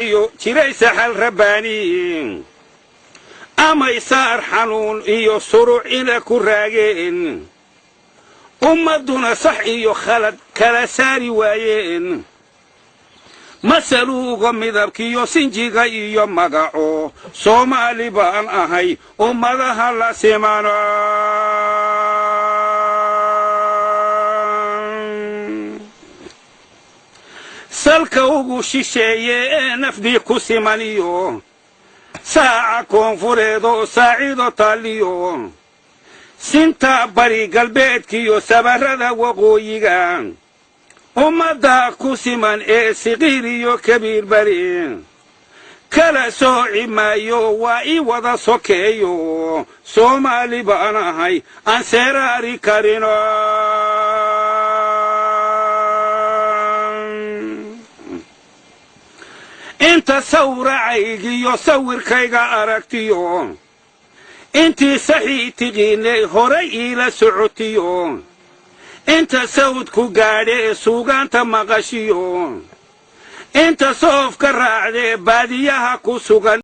jiray saxal rabbaani ama isaar xanuun iyo suruuc ina ku raageen ummaduna sax iyo khalad kala saari waayeen masaluuga midabkiyo sinjiga iyo magaco Soomaali baan ahay ummadaha la simano salka ugu shisheeye nafdi ku simaniyo saaca koonfureedo saacido taliyo sinta bari galbeedkiyo sabarada waqooyiga ummada ku siman ee siqiir iyo kabiir bari kala sooci maayo waa i wada sokeeyo Soomaali baan ahay aan seeraari karino inta sawracaygiyo sawirkayga aragtiyo intii saxii tiqiinay horay iila socotiyo inta sawdku gaadhe suugaanta maqashiyo inta soofka raacde baadiyaha ku sugan